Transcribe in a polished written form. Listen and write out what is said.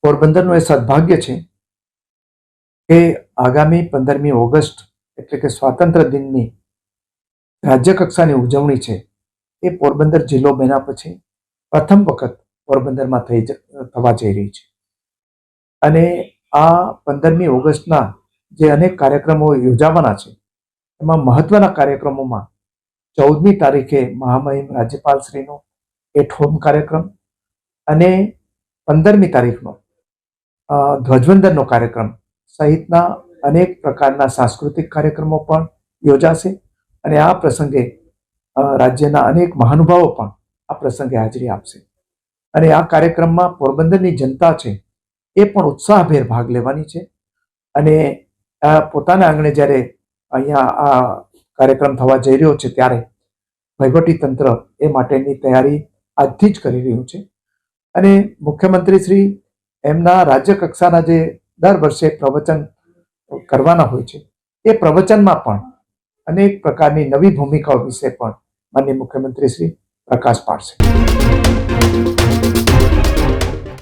પોરબંદરનું એ સદભાગ્ય છે કે આગામી 15મી ઓગસ્ટ એટલે કે સ્વાતંત્ર્ય દિનની રાજ્ય કક્ષાની ઉજવણી છે એ પોરબંદર જિલ્લો બન્યા પછી પ્રથમ વખત પોરબંદરમાં થવા જઈ રહી છે. અને આ 15મી ઓગસ્ટના જે અનેક કાર્યક્રમો યોજાવાના છે એમાં મહત્વના કાર્યક્રમોમાં 14મી તારીખે મહામહિમ રાજ્યપાલશ્રીનો એટ હોમ કાર્યક્રમ અને 15મી તારીખનો ધ્વજવંદનનો કાર્યક્રમ સહિતના અનેક પ્રકારના સાંસ્કૃતિક કાર્યક્રમો પણ યોજાશે. અને આ પ્રસંગે રાજ્યના અનેક મહાનુભાવો પણ આ પ્રસંગે હાજરી આપશે. અને આ કાર્યક્રમમાં પોરબંદરની જનતા છે એ પણ ઉત્સાહભેર ભાગ લેવાની છે. અને પોતાના આંગણે જ્યારે અહીંયા આ કાર્યક્રમ થવા જઈ રહ્યો છે ત્યારે વહીવટી તંત્ર એ માટેની તૈયારી આજથી જ કરી રહ્યું છે. અને મુખ્યમંત્રી શ્રી એમના રાજ્ય કક્ષાના જે દર વર્ષે પ્રવચન કરવાના હોય છે એ પ્રવચનમાં પણ અનેક પ્રકારની નવી ભૂમિકાઓ વિશે પણ માનનીય મુખ્યમંત્રી શ્રી પ્રકાશ પાડશે.